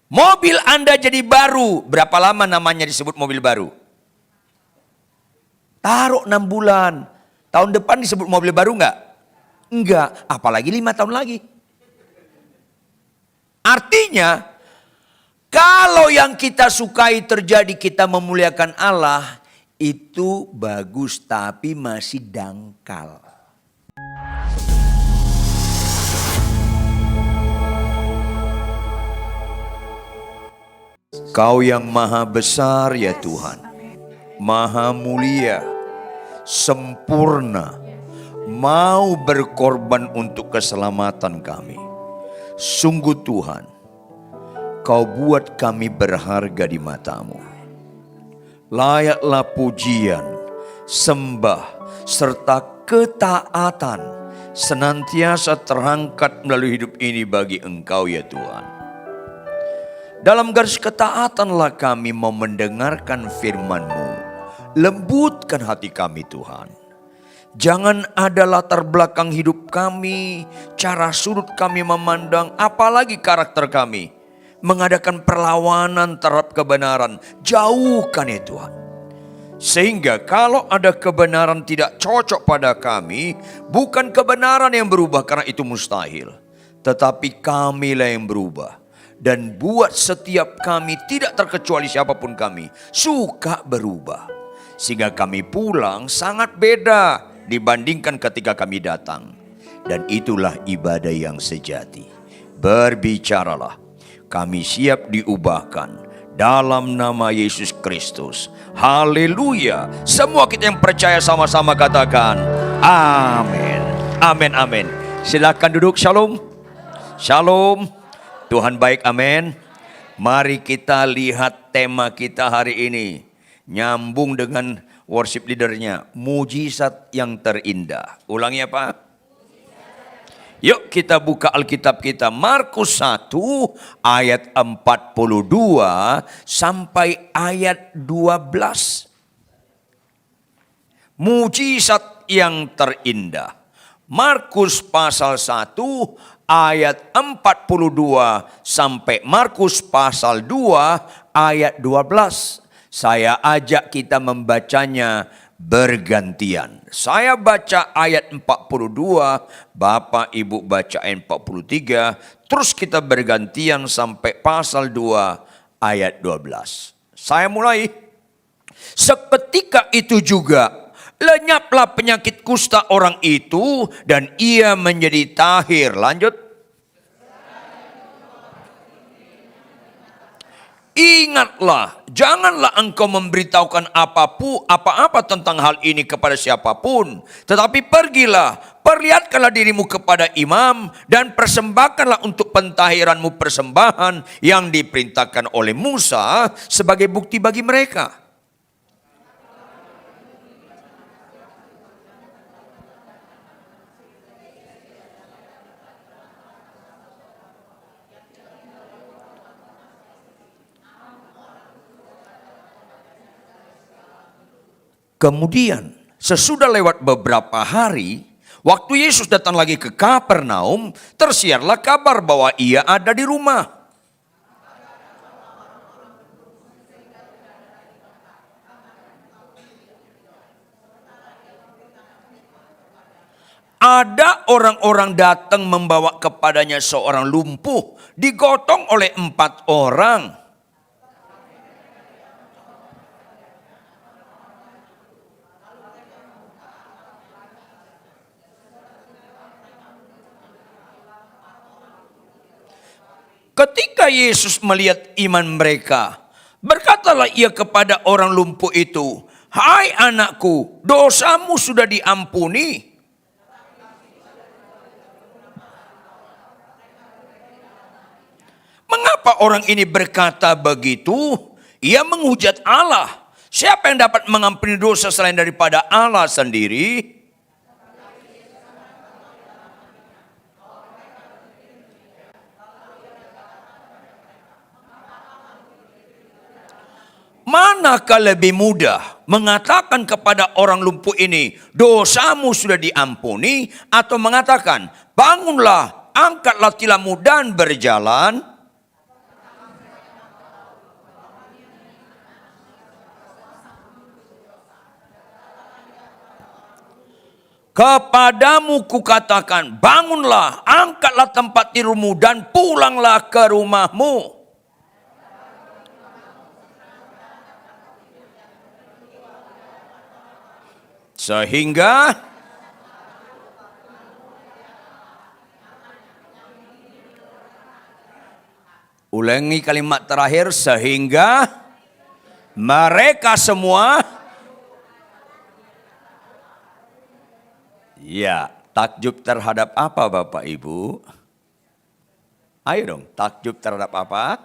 Mobil Anda jadi baru. Berapa lama namanya disebut mobil baru? Taruh 6 bulan. Tahun depan disebut mobil baru enggak? Enggak. Apalagi 5 tahun lagi. Artinya, kalau yang kita sukai terjadi, kita memuliakan Allah, itu bagus tapi masih dangkal. Kau yang maha besar ya Tuhan, maha mulia, sempurna, mau berkorban untuk keselamatan kami. Sungguh Tuhan, Kau buat kami berharga di mata-Mu. Layaklah pujian, sembah, serta ketaatan senantiasa terangkat melalui hidup ini bagi Engkau ya Tuhan. Dalam garis ketaatanlah kami mau mendengarkan firman-Mu. Lembutkan hati kami Tuhan. Jangan ada latar belakang hidup kami, cara sudut kami memandang, apalagi karakter kami. Mengadakan perlawanan terhadap kebenaran. Jauhkan ya Tuhan. Sehingga kalau ada kebenaran tidak cocok pada kami, bukan kebenaran yang berubah karena itu mustahil. Tetapi kamilah yang berubah. Dan buat setiap kami tidak terkecuali siapapun kami suka berubah. Sehingga kami pulang sangat beda dibandingkan ketika kami datang. Dan itulah ibadah yang sejati. Berbicaralah, kami siap diubahkan dalam nama Yesus Kristus. Haleluya. Semua kita yang percaya sama-sama katakan amin. Amin, amin. Silakan duduk. Shalom. Shalom. Tuhan baik, amin. Mari kita lihat tema kita hari ini. Nyambung dengan worship leadernya. Mujizat yang terindah. Ulangi apa? Yuk kita buka Alkitab kita. Markus 1 ayat 42 sampai ayat 12. Mujizat yang terindah. Markus pasal 1 ayat 42 sampai Markus pasal 2 ayat 12. Saya ajak kita membacanya bergantian. Saya baca ayat 42, Bapak Ibu baca ayat 43, terus kita bergantian sampai pasal 2 ayat 12. Saya mulai. Seketika itu juga lenyaplah penyakit kusta orang itu dan ia menjadi tahir. Lanjut. Ingatlah, janganlah engkau memberitahukan apa-apa tentang hal ini kepada siapapun. Tetapi pergilah, perlihatkanlah dirimu kepada imam dan persembahkanlah untuk pentahiranmu persembahan yang diperintahkan oleh Musa sebagai bukti bagi mereka. Kemudian sesudah lewat beberapa hari, waktu Yesus datang lagi ke Kapernaum, tersiarlah kabar bahwa ia ada di rumah. Ada orang-orang datang membawa kepadanya seorang lumpuh, digotong oleh 4 orang. Ketika Yesus melihat iman mereka, berkatalah ia kepada orang lumpuh itu, "Hai anakku, dosamu sudah diampuni." Mengapa orang ini berkata begitu? Ia menghujat Allah. Siapa yang dapat mengampuni dosa selain daripada Allah sendiri? Manakah lebih mudah mengatakan kepada orang lumpuh ini, dosamu sudah diampuni, atau mengatakan, bangunlah, angkatlah tilammu dan berjalan? Kepadamu kukatakan, bangunlah, angkatlah tempat tidurmu dan pulanglah ke rumahmu. Sehingga ulangi kalimat terakhir, sehingga mereka semua, ya, takjub terhadap apa Bapak Ibu? Ayo dong, takjub terhadap apa?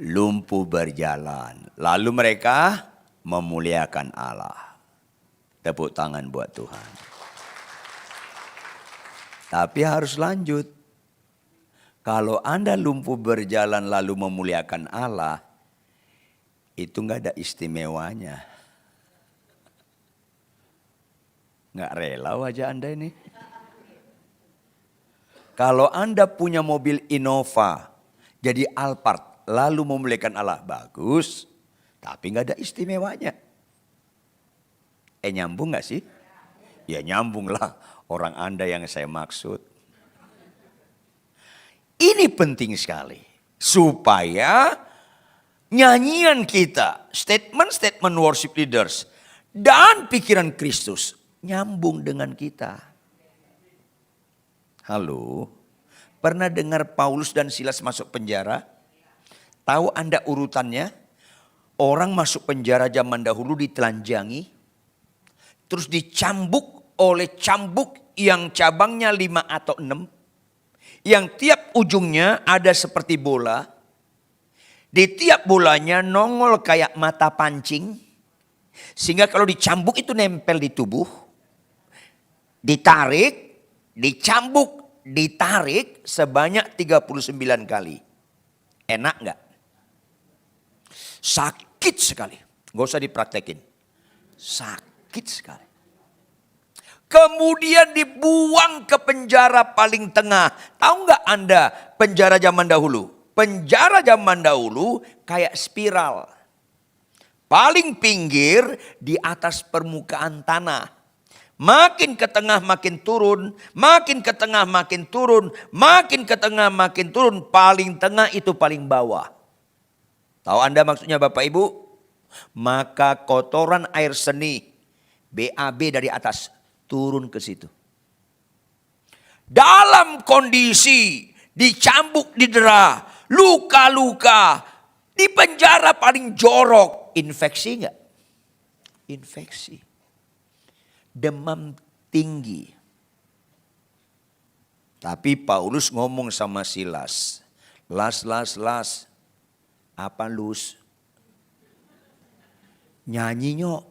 Lumpuh berjalan. Lalu mereka memuliakan Allah. Tepuk tangan buat Tuhan. Tapi harus lanjut. Kalau Anda lumpuh berjalan lalu memuliakan Allah, itu nggak ada istimewanya. Nggak rela wajah Anda ini. Kalau Anda punya mobil Innova, jadi Alphard, lalu memuliakan Allah, bagus. Tapi nggak ada istimewanya. Nyambung nggak sih? Ya nyambung lah, orang Anda yang saya maksud. Ini penting sekali. Supaya nyanyian kita, statement-statement worship leaders, dan pikiran Kristus nyambung dengan kita. Halo, pernah dengar Paulus dan Silas masuk penjara? Tahu Anda urutannya? Orang masuk penjara zaman dahulu ditelanjangi, terus dicambuk oleh cambuk yang cabangnya 5 atau 6. Yang tiap ujungnya ada seperti bola. Di tiap bolanya nongol kayak mata pancing. Sehingga kalau dicambuk itu nempel di tubuh. Ditarik, dicambuk, ditarik sebanyak 39 kali. Enak gak? Sakit sekali. Gak usah dipraktekin. Sakit sekali. Kemudian dibuang ke penjara paling tengah. Tahu nggak Anda penjara zaman dahulu? Penjara zaman dahulu kayak spiral. Paling pinggir di atas permukaan tanah. Makin ke tengah makin turun, makin ke tengah makin turun, makin ke tengah makin turun. Paling tengah itu paling bawah. Tahu Anda maksudnya Bapak Ibu? Maka kotoran air seni, BAB dari atas, turun ke situ. Dalam kondisi dicambuk, didera, luka-luka, di penjara paling jorok. Infeksi enggak? Infeksi. Demam tinggi. Tapi Paulus ngomong sama Silas. Las. Apa lus? Nyanyi nyok.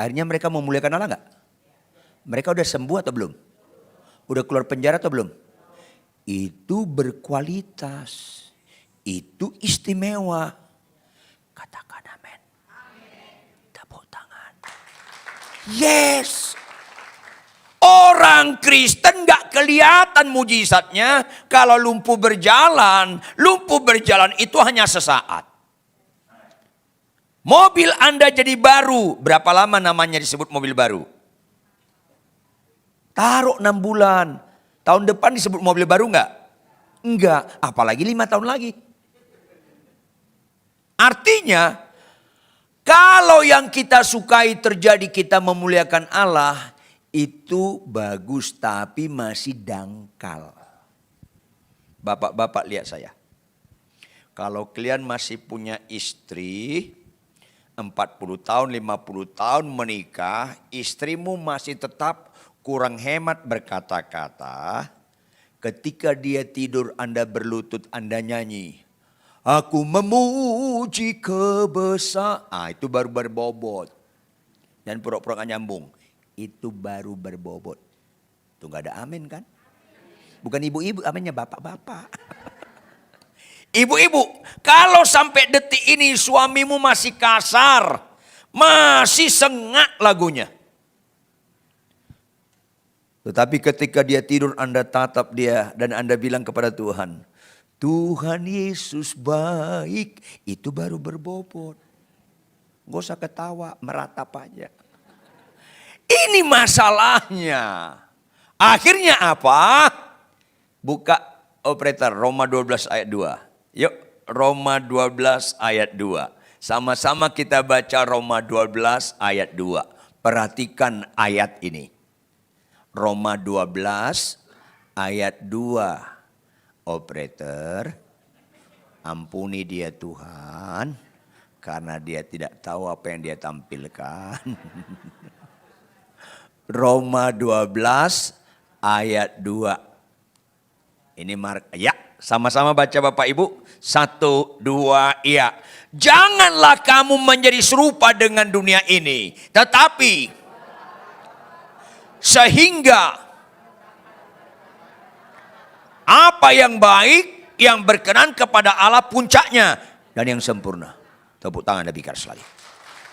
Akhirnya mereka memuliakan Allah enggak? Mereka udah sembuh atau belum? Udah keluar penjara atau belum? Itu berkualitas. Itu istimewa. Katakan amin. Tepuk tangan. Yes. Orang Kristen gak kelihatan mujizatnya. Kalau lumpuh berjalan itu hanya sesaat. Mobil Anda jadi baru. Berapa lama namanya disebut mobil baru? Taruh 6 bulan. Tahun depan disebut mobil baru enggak? Enggak. Apalagi 5 tahun lagi. Artinya, kalau yang kita sukai terjadi kita memuliakan Allah, itu bagus tapi masih dangkal. Bapak-bapak lihat saya. Kalau kalian masih punya istri, 40 tahun, 50 tahun menikah, istrimu masih tetap kurang hemat berkata-kata, ketika dia tidur Anda berlutut, Anda nyanyi, aku memuji kebesaran. Itu baru berbobot. Dan pura-pura gak nyambung. Itu baru berbobot. Itu gak ada amin kan? Bukan ibu-ibu, aminnya bapak-bapak. Ibu-ibu, kalau sampai detik ini suamimu masih kasar, masih sengak lagunya. Tetapi ketika dia tidur Anda tatap dia dan Anda bilang kepada Tuhan, Tuhan Yesus baik, itu baru berbobot. Gak usah ketawa, meratap aja. Ini masalahnya. Akhirnya apa? Buka operator Roma 12 ayat 2. Yuk, Roma 12 ayat 2. Sama-sama kita baca Roma 12 ayat 2. Perhatikan ayat ini. Roma 12 ayat 2. Operator, ampuni dia Tuhan, karena dia tidak tahu apa yang dia tampilkan. Roma 12 ayat 2. Ini ya, sama-sama baca Bapak Ibu. 1, 2, iya. Janganlah kamu menjadi serupa dengan dunia ini, tetapi sehingga apa yang baik, yang berkenan kepada Allah puncaknya, dan yang sempurna. Tepuk tangan lebih keras lagi.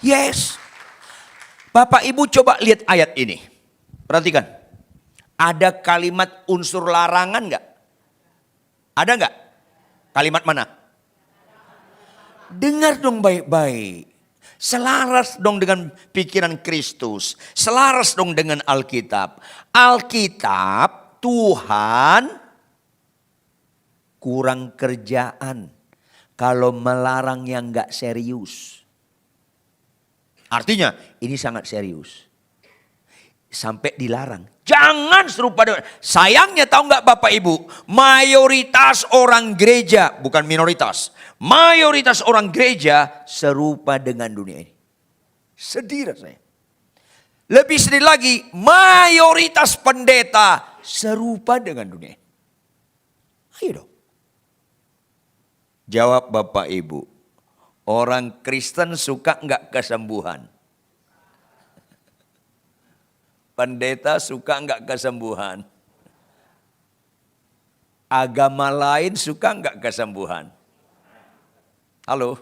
Yes. Bapak Ibu coba lihat ayat ini. Perhatikan. Ada kalimat unsur larangan enggak? Ada enggak? Kalimat mana? Dengar dong baik-baik. Selaras dong dengan pikiran Kristus. Selaras dong dengan Alkitab. Alkitab, Tuhan kurang kerjaan kalau melarang yang enggak serius. Artinya ini sangat serius. Sampai dilarang. Jangan serupa dengan. Sayangnya tahu nggak Bapak Ibu. Mayoritas orang gereja. Bukan minoritas. Mayoritas orang gereja serupa dengan dunia ini. Sedih rasanya. Lebih sedih lagi. Mayoritas pendeta serupa dengan dunia ini. Ayo dong. Jawab Bapak Ibu. Orang Kristen suka enggak kesembuhan? Pendeta suka enggak kesembuhan? Agama lain suka enggak kesembuhan? Halo?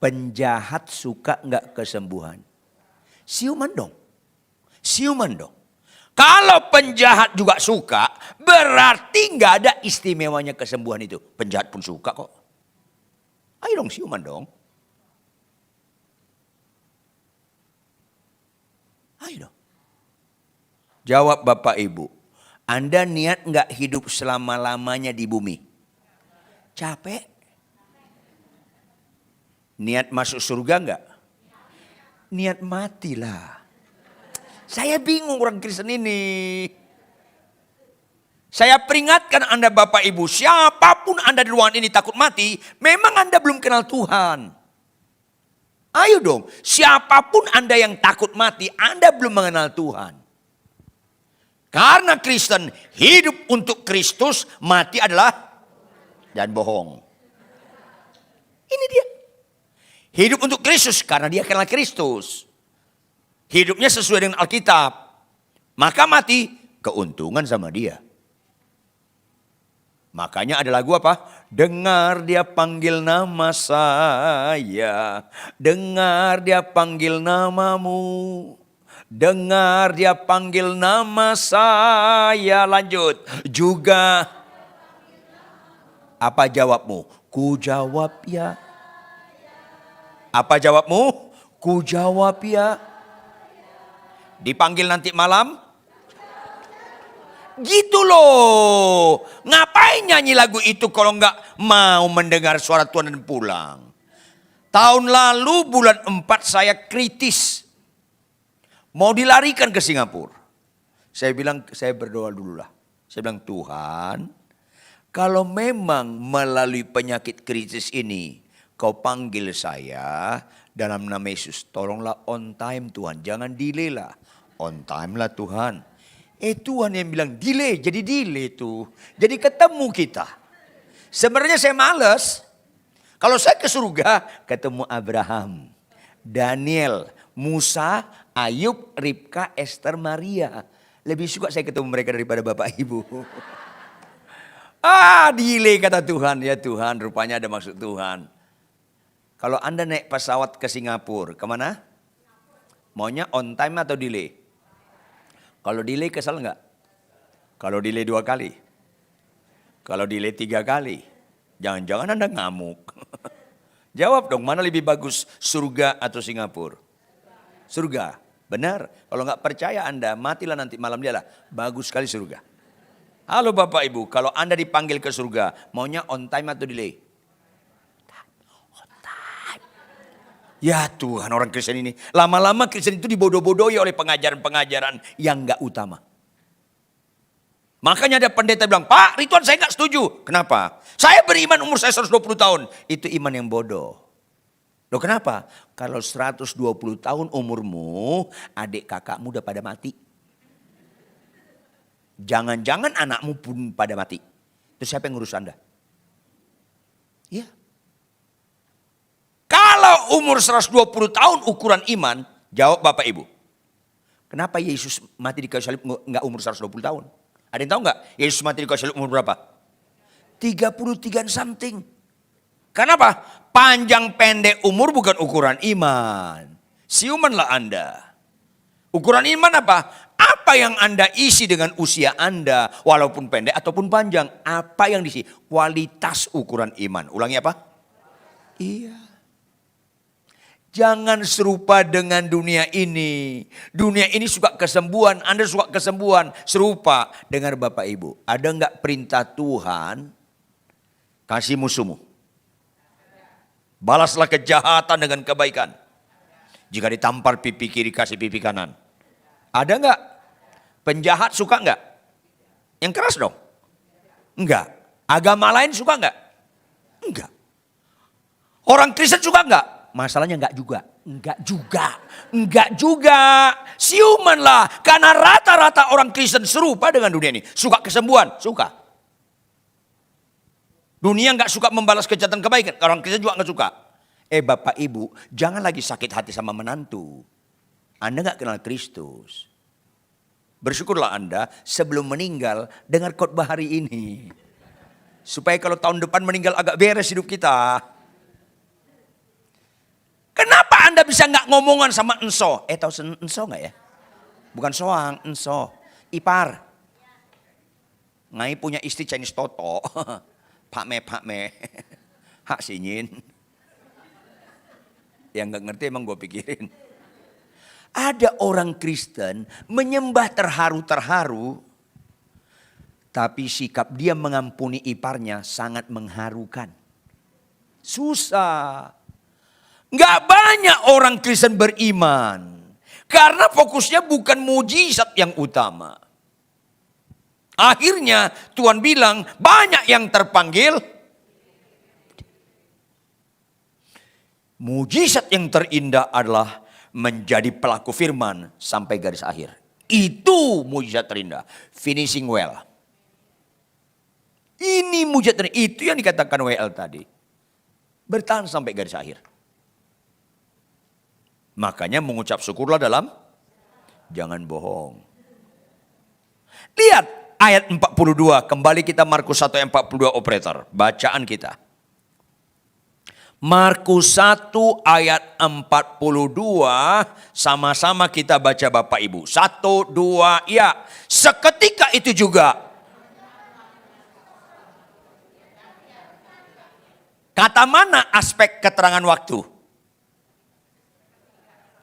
Penjahat suka enggak kesembuhan? Siuman dong. Siuman dong. Kalau penjahat juga suka, berarti enggak ada istimewanya kesembuhan itu. Penjahat pun suka kok. Ayo dong siuman dong. Ayo dong. Jawab Bapak Ibu. Anda niat enggak hidup selama-lamanya di bumi? Capek? Niat masuk surga enggak? Niat matilah. Saya bingung orang Kristen ini. Saya peringatkan Anda Bapak Ibu, siapapun Anda di ruangan ini takut mati, memang Anda belum kenal Tuhan. Ayo dong, siapapun Anda yang takut mati, Anda belum mengenal Tuhan. Karena Kristen hidup untuk Kristus, mati adalah dan bohong. Ini dia. Hidup untuk Kristus karena dia kenal Kristus. Hidupnya sesuai dengan Alkitab. Maka mati keuntungan sama dia. Makanya ada lagu apa? Dengar dia panggil nama saya. Dengar dia panggil namamu. Dengar dia panggil nama saya. Lanjut. Juga. Apa jawabmu? Ku jawab ya. Apa jawabmu? Ku jawab ya. Dipanggil nanti malam. Gitu loh. Ngapain nyanyi lagu itu kalau enggak mau mendengar suara Tuhan dan pulang. Tahun lalu bulan 4 saya kritis. Mau dilarikan ke Singapura. Saya bilang saya berdoa dulu lah. Saya bilang Tuhan. Kalau memang melalui penyakit kritis ini. Kau panggil saya dalam nama Yesus. Tolonglah on time Tuhan. Jangan delay lah. On time lah Tuhan. Tuhan yang bilang delay, jadi delay itu. Jadi ketemu kita. Sebenarnya saya malas. Kalau saya ke surga, ketemu Abraham, Daniel, Musa, Ayub, Ribka, Esther, Maria. Lebih suka saya ketemu mereka daripada Bapak Ibu. Delay kata Tuhan. Ya Tuhan, rupanya ada maksud Tuhan. Kalau Anda naik pesawat ke Singapura, kemana? Maunya on time atau delay? Kalau delay kesal enggak? Kalau delay 2 kali? Kalau delay 3 kali? Jangan-jangan Anda ngamuk. Jawab dong, mana lebih bagus, surga atau Singapura? Surga. Benar. Kalau nggak percaya Anda, matilah nanti malam dia lah. Bagus sekali surga. Halo Bapak Ibu, kalau Anda dipanggil ke surga, maunya on time atau delay? On time. Ya Tuhan, orang Kristen ini. Lama-lama Kristen itu dibodoh-bodohi oleh pengajaran-pengajaran yang nggak utama. Makanya ada pendeta bilang, Pak Ridwan saya nggak setuju. Kenapa? Saya beriman umur saya 120 tahun. Itu iman yang bodoh. Loh kenapa? Kalau 120 tahun umurmu, adik kakakmu udah pada mati. Jangan-jangan anakmu pun pada mati. Terus siapa yang ngurus Anda? Iya. Kalau umur 120 tahun ukuran iman, jawab Bapak Ibu. Kenapa Yesus mati di kayu salib nggak umur 120 tahun? Ada yang tahu nggak? Yesus mati di kayu salib umur berapa? 33 something. Kenapa? Panjang pendek umur bukan ukuran iman. Siumanlah Anda. Ukuran iman apa? Apa yang Anda isi dengan usia Anda, walaupun pendek ataupun panjang. Apa yang diisi? Kualitas ukuran iman. Ulangi apa? Iya. Jangan serupa dengan dunia ini. Dunia ini suka kesembuhan, Anda suka kesembuhan. Serupa. Dengar Bapak Ibu, ada enggak perintah Tuhan, kasih musuhmu. Balaslah kejahatan dengan kebaikan. Jika ditampar pipi kiri, kasih pipi kanan. Ada enggak? Penjahat suka enggak? Yang keras dong? Enggak. Agama lain suka enggak? Enggak. Orang Kristen suka enggak? Masalahnya enggak juga. Enggak juga. Enggak juga. Siumanlah. Karena rata-rata orang Kristen serupa dengan dunia ini. Suka kesembuhan. Suka. Dunia enggak suka membalas kejahatan kebaikan. Orang Kristen juga enggak suka. Bapak Ibu. Jangan lagi sakit hati sama menantu. Anda enggak kenal Kristus. Bersyukurlah Anda sebelum meninggal dengar khotbah hari ini. Supaya kalau tahun depan meninggal agak beres hidup kita. Kenapa Anda bisa nggak ngomongan sama Enso? Tahu Enso nggak ya? Bukan Soang, Enso. Ipar. Ngai punya istri Chinese Toto. Pak me. Hak sinyin. Yang nggak ngerti emang gue pikirin. Ada orang Kristen menyembah terharu-terharu. Tapi sikap dia mengampuni iparnya sangat mengharukan. Susah. Gak banyak orang Kristen beriman. Karena fokusnya bukan mujizat yang utama. Akhirnya Tuhan bilang banyak yang terpanggil. Mujizat yang terindah adalah menjadi pelaku firman sampai garis akhir. Itu mujizat terindah. Finishing well. Ini mujizat terindah. Itu yang dikatakan WL tadi. Bertahan sampai garis akhir. Makanya mengucap syukurlah dalam jangan bohong. Lihat ayat 42. Kembali kita Markus 1 ayat 42 operator. Bacaan kita. Markus 1 ayat 42. Sama-sama kita baca Bapak Ibu. 1, 2, ya. Seketika itu juga. Kata mana aspek keterangan waktu?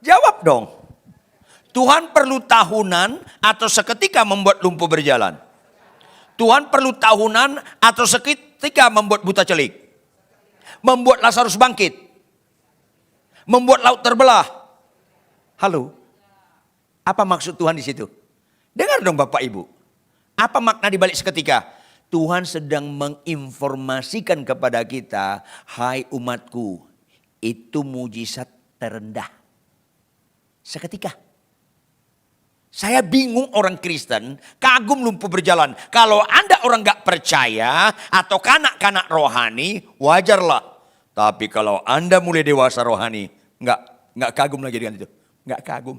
Jawab dong. Tuhan perlu tahunan atau seketika membuat lumpuh berjalan? Tuhan perlu tahunan atau seketika membuat buta celik? Membuat Lazarus bangkit? Membuat laut terbelah? Halo? Apa maksud Tuhan di situ? Dengar dong Bapak Ibu. Apa makna di balik seketika? Tuhan sedang menginformasikan kepada kita, hai umatku, itu mujizat terendah. Seketika. Saya bingung orang Kristen, kagum lumpuh berjalan. Kalau Anda orang gak percaya atau kanak-kanak rohani, wajarlah. Tapi kalau Anda mulai dewasa rohani, gak kagum lagi dengan itu. Gak kagum.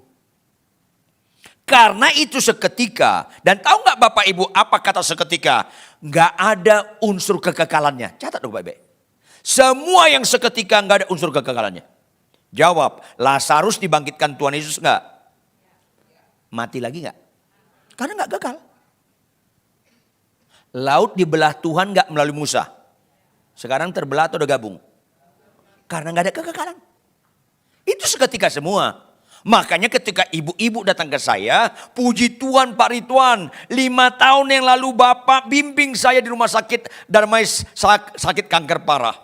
Karena itu seketika. Dan tahu gak Bapak Ibu apa kata seketika? Gak ada unsur kekekalannya. Catat dong baik-baik. Semua yang seketika gak ada unsur kekekalannya. Jawab, Lazarus dibangkitkan Tuhan Yesus enggak? Mati lagi enggak? Karena enggak kekal. Laut dibelah Tuhan enggak melalui Musa? Sekarang terbelah atau udah gabung? Karena enggak ada kekekalan. Itu seketika semua. Makanya ketika ibu-ibu datang ke saya, puji Tuhan Pak Ridwan, 5 tahun yang lalu Bapak bimbing saya di rumah sakit Darmais sakit kanker parah.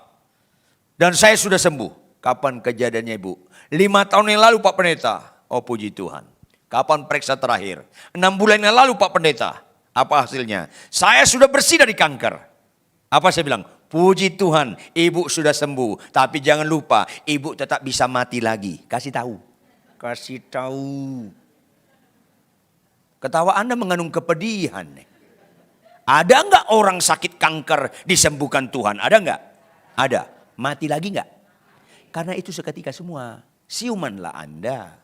Dan saya sudah sembuh. Kapan kejadiannya Ibu? 5 tahun yang lalu Pak Pendeta. Oh puji Tuhan. Kapan periksa terakhir? 6 bulan yang lalu Pak Pendeta. Apa hasilnya? Saya sudah bersih dari kanker. Apa saya bilang? Puji Tuhan, Ibu sudah sembuh. Tapi jangan lupa, Ibu tetap bisa mati lagi. Kasih tahu. Kasih tahu. Ketawa Anda mengandung kepedihan. Ada enggak orang sakit kanker disembuhkan Tuhan? Ada enggak? Ada. Mati lagi enggak? Karena itu seketika semua. Siumanlah Anda.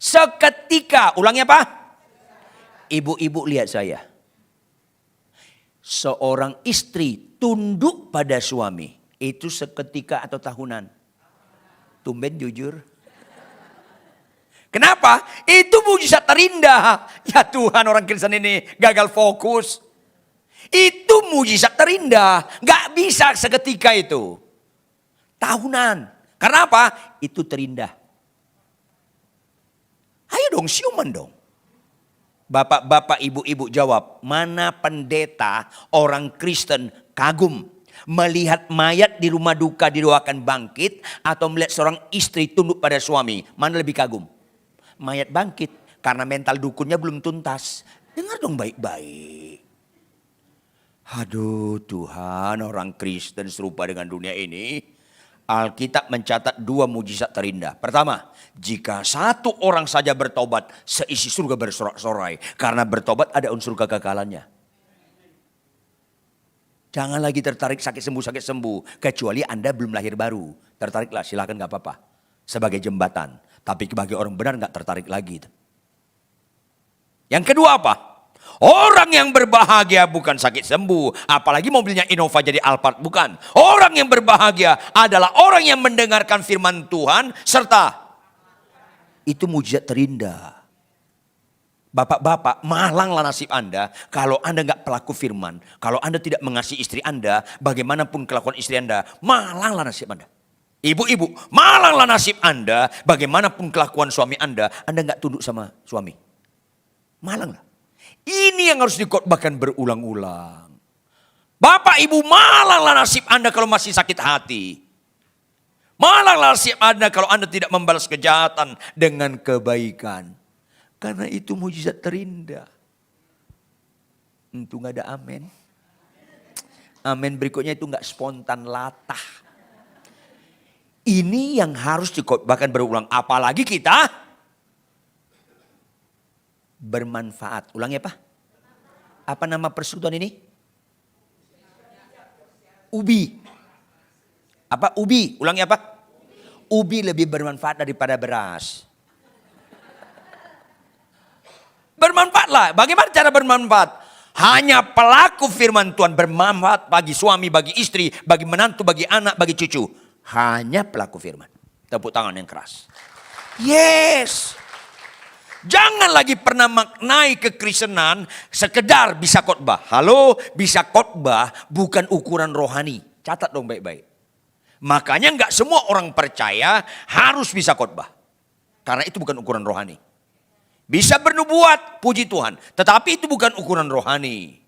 Seketika. Ulangnya apa? Ibu-ibu lihat saya. Seorang istri tunduk pada suami. Itu seketika atau tahunan? Tumben jujur. Kenapa? Itu mujizat terindah. Ya Tuhan, orang Kristen ini gagal fokus. Itu mujizat terindah. Gak bisa seketika itu. Tahunan. Karena apa? Itu terindah. Ayo dong, siuman dong. Bapak-bapak, ibu-ibu jawab. Mana pendeta orang Kristen kagum melihat mayat di rumah duka didoakan bangkit atau melihat seorang istri tunduk pada suami? Mana lebih kagum? Mayat bangkit karena mental dukunnya belum tuntas. Dengar dong baik-baik. Aduh Tuhan, orang Kristen serupa dengan dunia ini. Alkitab mencatat 2 mujizat terindah. Pertama, jika 1 orang saja bertobat, seisi surga bersorak-sorai. Karena bertobat ada unsur kekekalannya. Jangan lagi tertarik sakit sembuh. Kecuali Anda belum lahir baru. Tertariklah, silakan gak apa-apa. Sebagai jembatan. Tapi bagi orang benar gak tertarik lagi. Yang kedua apa? Orang yang berbahagia bukan sakit sembuh. Apalagi mobilnya Innova jadi Alphard, bukan. Orang yang berbahagia adalah orang yang mendengarkan firman Tuhan. Serta itu mujizat terindah. Bapak-bapak, malanglah nasib Anda kalau Anda gak pelaku firman. Kalau Anda tidak mengasihi istri Anda, bagaimanapun kelakuan istri Anda, malanglah nasib Anda. Ibu-ibu, malanglah nasib Anda, bagaimanapun kelakuan suami Anda gak tunduk sama suami. Malanglah. Ini yang harus dikhotbahkan berulang-ulang. Bapak ibu, malanglah nasib Anda kalau masih sakit hati. Malanglah nasib Anda kalau Anda tidak membalas kejahatan dengan kebaikan. Karena itu mujizat terindah. Itu gak ada amin. Amin berikutnya itu gak spontan latah. Ini yang harus dikhotbahkan berulang. Apalagi kita bermanfaat. Ulangi apa? Apa nama persekutuan ini? Ubi. Apa? Ubi. Ulangi apa? Ubi lebih bermanfaat daripada beras. Bermanfaatlah. Bagaimana cara bermanfaat? Hanya pelaku firman Tuhan bermanfaat bagi suami, bagi istri, bagi menantu, bagi anak, bagi cucu. Hanya pelaku firman. Tepuk tangan yang keras. Yes. Jangan lagi pernah maknai kekristenan sekedar bisa khotbah. Halo, bisa khotbah bukan ukuran rohani. Catat dong baik-baik. Makanya enggak semua orang percaya harus bisa khotbah. Karena itu bukan ukuran rohani. Bisa bernubuat, puji Tuhan. Tetapi itu bukan ukuran rohani.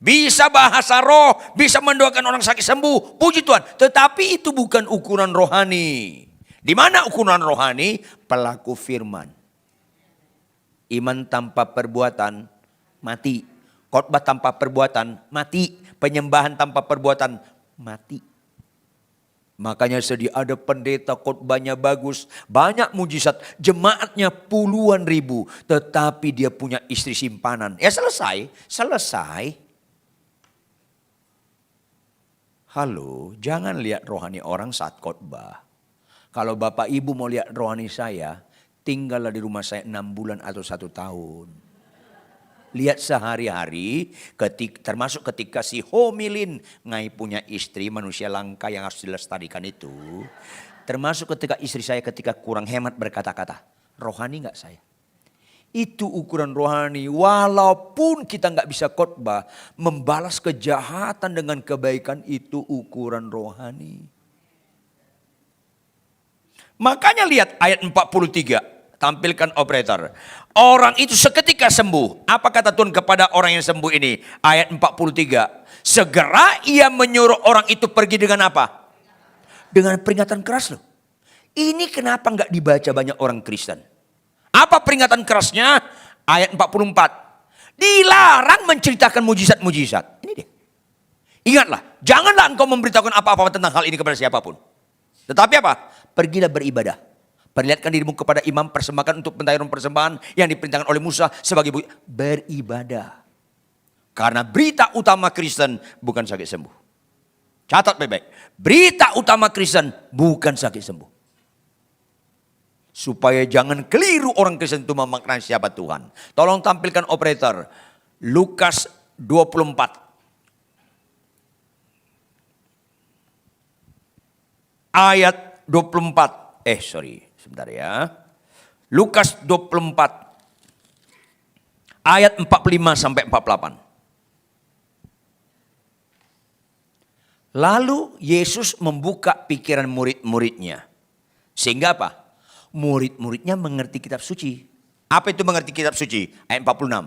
Bisa bahasa roh, bisa mendoakan orang sakit sembuh, puji Tuhan. Tetapi itu bukan ukuran rohani. Di mana ukuran rohani? Pelaku firman. Iman tanpa perbuatan, mati. Khotbah tanpa perbuatan, mati. Penyembahan tanpa perbuatan, mati. Makanya sedih ada pendeta khotbahnya bagus. Banyak mujizat, jemaatnya puluhan ribu. Tetapi dia punya istri simpanan. Ya selesai. Halo, jangan lihat rohani orang saat khotbah. Kalau Bapak Ibu mau lihat rohani saya, tinggallah di rumah saya 6 bulan atau 1 tahun. Lihat sehari-hari, termasuk ketika si Homilin ngai punya istri manusia langka yang harus dilestarikan itu. Termasuk ketika istri saya ketika kurang hemat berkata-kata. Rohani gak saya? Itu ukuran rohani. Walaupun kita gak bisa khotbah, membalas kejahatan dengan kebaikan itu ukuran rohani. Makanya lihat ayat 43. tampilkan operator. Orang itu seketika sembuh. Apa kata Tuhan kepada orang yang sembuh ini? Ayat 43. Segera ia menyuruh orang itu pergi dengan apa? Dengan peringatan keras loh. Ini kenapa nggak dibaca banyak orang Kristen? Apa peringatan kerasnya? Ayat 44. Dilarang menceritakan mujizat-mujizat. Ini dia. Ingatlah, janganlah engkau memberitahukan apa-apa tentang hal ini kepada siapapun. Tetapi apa? Pergilah beribadah. Perlihatkan dirimu kepada imam, persembahkan untuk pentahiran persembahan yang diperintahkan oleh Musa sebagai bukti. Beribadah. Karena berita utama Kristen bukan sakit sembuh. Catat baik-baik. Berita utama Kristen bukan sakit sembuh. Supaya jangan keliru orang Kristen itu memaknai siapa Tuhan. Tolong tampilkan operator. Lukas 24. Ayat 24. Sebentar ya. Lukas 24. Ayat 45 sampai 48. Lalu Yesus membuka pikiran murid-muridnya. Sehingga apa? Murid-muridnya mengerti kitab suci. Apa itu mengerti kitab suci? Ayat 46.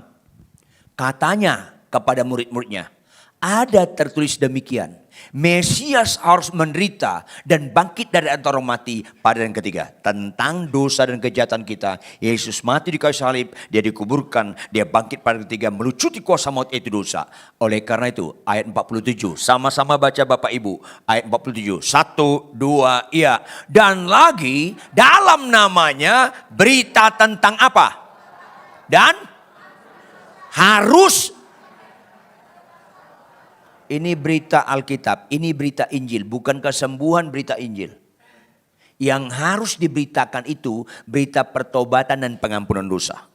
Katanya kepada murid-muridnya, ada tertulis demikian. Mesias harus menderita dan bangkit dari antara orang mati pada yang ketiga. Tentang dosa dan kejahatan kita. Yesus mati di kayu salib. Dia dikuburkan. Dia bangkit pada yang ketiga. Melucuti kuasa maut itu dosa. Oleh karena itu ayat 47. Sama-sama baca Bapak Ibu. Ayat 47. 1, 2, iya. Dan lagi dalam namanya berita tentang apa? Dan harus. Ini berita Alkitab, ini berita Injil, bukan kesembuhan, berita Injil. Yang harus diberitakan itu berita pertobatan dan pengampunan dosa.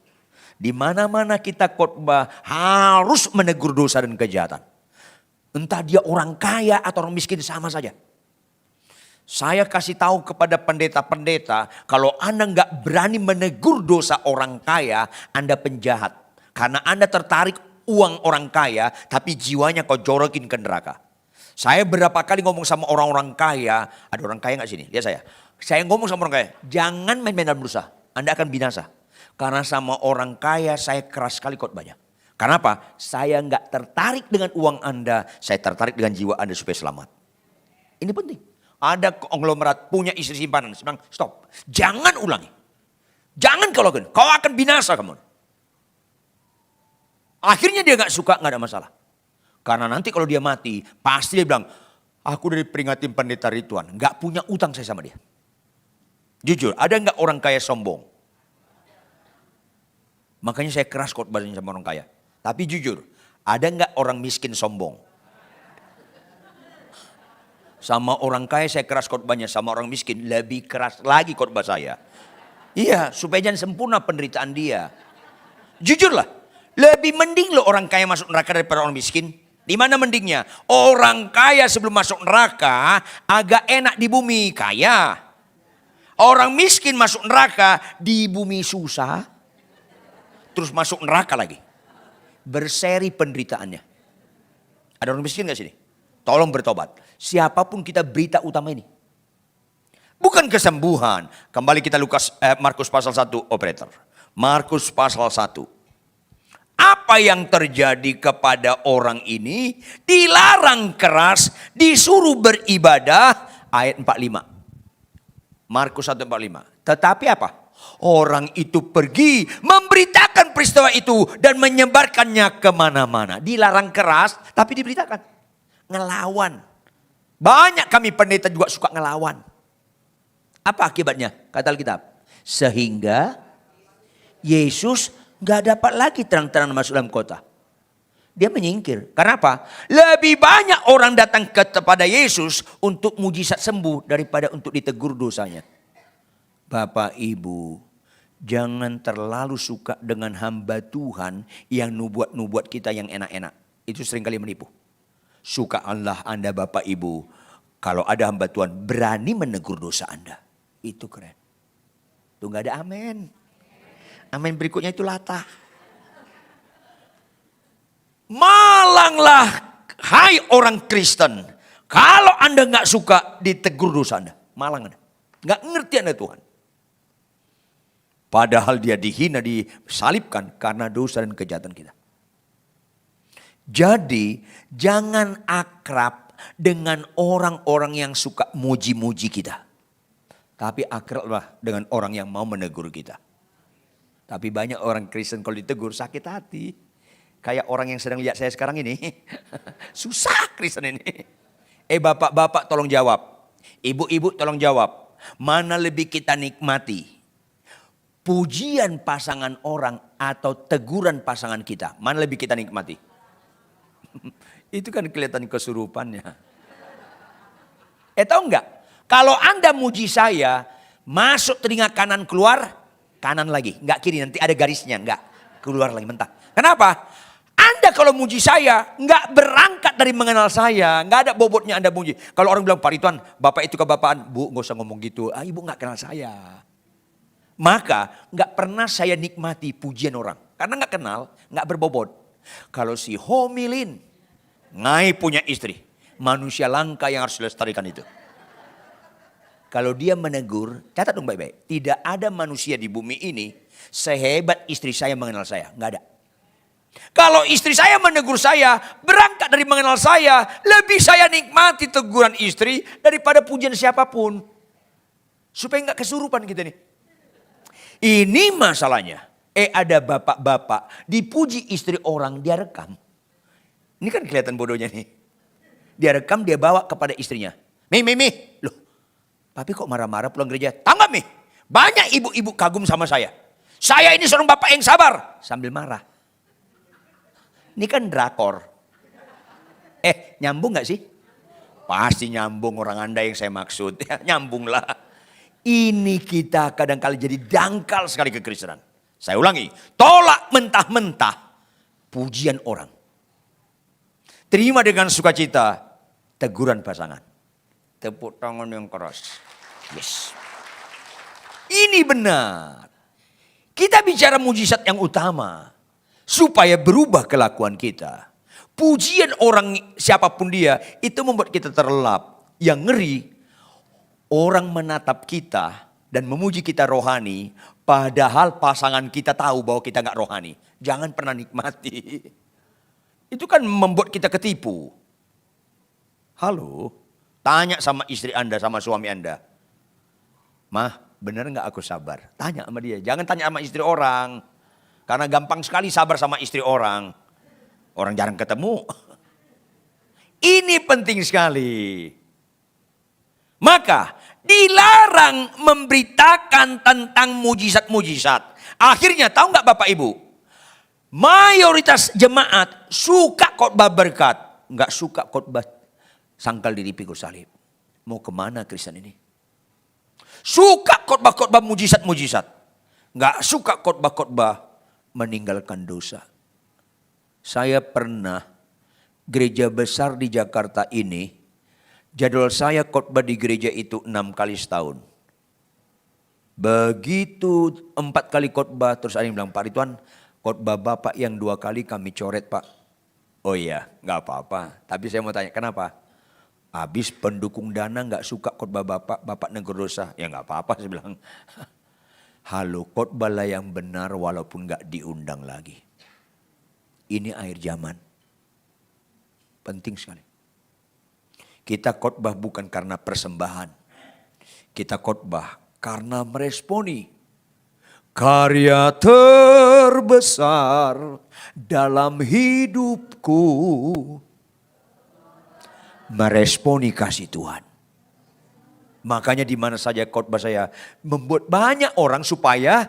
Di mana-mana kita khotbah harus menegur dosa dan kejahatan. Entah dia orang kaya atau orang miskin sama saja. Saya kasih tahu kepada pendeta-pendeta, kalau Anda nggak berani menegur dosa orang kaya, Anda penjahat. Karena Anda tertarik uang orang kaya, tapi jiwanya kau jorokin ke neraka. Saya berapa kali ngomong sama orang-orang kaya, ada orang kaya gak sini? Lihat saya. Saya ngomong sama orang kaya, jangan main-main dalam dosa, Anda akan binasa. Karena sama orang kaya saya keras sekali khotbahnya. Karena apa? Saya gak tertarik dengan uang Anda, saya tertarik dengan jiwa Anda supaya selamat. Ini penting. Ada konglomerat punya istri simpanan, saya bilang stop, jangan ulangi. Jangan kau lakukan, kau akan binasa kamu. Akhirnya dia gak suka, gak ada masalah. Karena nanti kalau dia mati, pasti dia bilang, aku udah diperingatin pendeta Rituan, gak punya utang saya sama dia. Jujur, ada gak orang kaya sombong? Makanya saya keras khotbahnya sama orang kaya. Tapi jujur, ada gak orang miskin sombong? Sama orang kaya saya keras khotbahnya, sama orang miskin lebih keras lagi khotbah saya. Iya, supaya jangan sempurna penderitaan dia. Jujurlah. Lebih mending loh orang kaya masuk neraka daripada orang miskin. Di mana mendingnya? Orang kaya sebelum masuk neraka agak enak di bumi, kaya. Orang miskin masuk neraka di bumi susah. Terus masuk neraka lagi. Berseri penderitaannya. Ada orang miskin gak sini? Tolong bertobat. Siapapun kita berita utama ini. Bukan kesembuhan. Kembali kita Markus pasal 1 operator. Markus pasal 1. Apa yang terjadi kepada orang ini? Dilarang keras, disuruh beribadah. Ayat 45. Markus 1:45. Tetapi apa? Orang itu pergi memberitakan peristiwa itu dan menyebarkannya kemana-mana. Dilarang keras tapi diberitakan. Ngelawan. Banyak kami pendeta juga suka ngelawan. Apa akibatnya? Kata Alkitab. Sehingga Yesus gak dapat lagi terang-terangan masuk dalam kota. Dia menyingkir. Karena apa? Lebih banyak orang datang kepada Yesus untuk mujizat sembuh daripada untuk ditegur dosanya. Bapak Ibu, jangan terlalu suka dengan hamba Tuhan yang nubuat-nubuat kita yang enak-enak. Itu seringkali menipu. Suka Allah Anda Bapak Ibu, kalau ada hamba Tuhan berani menegur dosa Anda. Itu keren. Itu gak ada amin. Amin berikutnya itu latah. Malanglah hai orang Kristen. Kalau Anda gak suka ditegur dosa Anda. Malang Anda. Gak ngerti Anda Tuhan. Padahal dia dihina, disalibkan karena dosa dan kejahatan kita. Jadi jangan akrab dengan orang-orang yang suka muji-muji kita. Tapi akrablah dengan orang yang mau menegur kita. Tapi banyak orang Kristen kalau ditegur sakit hati. Kayak orang yang sedang lihat saya sekarang ini. Susah Kristen ini. Bapak-bapak tolong jawab. Ibu-ibu tolong jawab. Mana lebih kita nikmati? Pujian pasangan orang atau teguran pasangan kita? Mana lebih kita nikmati? Itu kan kelihatan kesurupannya. Tahu enggak? Kalau Anda muji saya, masuk telinga kanan keluar, kanan lagi. Enggak kiri, nanti ada garisnya. Enggak, keluar lagi mentah. Kenapa? Anda kalau muji saya, enggak berangkat dari mengenal saya. Enggak ada bobotnya Anda muji. Kalau orang bilang, Pak Ridwan, Bapak itu kebapaan. Bu, enggak usah ngomong gitu. Ibu enggak kenal saya. Maka enggak pernah saya nikmati pujian orang. Karena enggak kenal, enggak berbobot. Kalau si Homilin, Ngai punya istri. Manusia langka yang harus dilestarikan itu. Kalau dia menegur, catat dong baik-baik. Tidak ada manusia di bumi ini sehebat istri saya mengenal saya. Enggak ada. Kalau istri saya menegur saya, berangkat dari mengenal saya, lebih saya nikmati teguran istri daripada pujian siapapun. Supaya enggak kesurupan kita nih. Ini masalahnya. Ada bapak-bapak dipuji istri orang, dia rekam. Ini kan kelihatan bodohnya nih. Dia rekam, dia bawa kepada istrinya. Mi. Loh, papi kok marah-marah pulang gereja? Tahu gak Mi? Banyak ibu-ibu kagum sama saya. Saya ini seorang bapak yang sabar. Sambil marah. Ini kan drakor. Nyambung gak sih? Pasti nyambung orang Anda yang saya maksud. Nyambung lah. Ini kita kadang-kala jadi dangkal sekali kekristenan. Saya ulangi. Tolak mentah-mentah pujian orang. Terima dengan sukacita teguran pasangan. Tepuk tangan yang keras. Yes. Ini benar. Kita bicara mujizat yang utama. Supaya berubah kelakuan kita. Pujian orang siapapun dia itu membuat kita terlelap. Yang ngeri, orang menatap kita dan memuji kita rohani. Padahal pasangan kita tahu bahwa kita gak rohani. Jangan pernah nikmati. Itu kan membuat kita ketipu. Halo, tanya sama istri Anda, sama suami Anda. Mah, benar gak aku sabar? Tanya sama dia, jangan tanya sama istri orang. Karena gampang sekali sabar sama istri orang. Orang jarang ketemu. Ini penting sekali. Maka dilarang memberitakan tentang mujizat-mujizat. Akhirnya tahu gak Bapak Ibu? Mayoritas jemaat suka khotbah berkat. Enggak suka khotbah sangkal diri pikul salib. Mau kemana Kristen ini? Suka khotbah-khotbah mujizat-mujizat. Enggak suka khotbah-khotbah meninggalkan dosa. Saya pernah gereja besar di Jakarta ini. Jadwal saya khotbah di gereja itu 6 kali setahun. Begitu 4 kali khotbah terus ada yang bilang, Pak Ridwan, khotbah Bapak yang 2 kali kami coret Pak. Oh iya, gak apa-apa. Tapi saya mau tanya, kenapa? Habis pendukung dana gak suka khotbah Bapak, Bapak negur dosa. Ya gak apa-apa, saya bilang. Halo, khotbahlah yang benar walaupun gak diundang lagi. Ini akhir zaman. Penting sekali. Kita khotbah bukan karena persembahan. Kita khotbah karena meresponi karya terbesar dalam hidupku. Meresponi kasih Tuhan. Makanya di mana saja khotbah saya membuat banyak orang supaya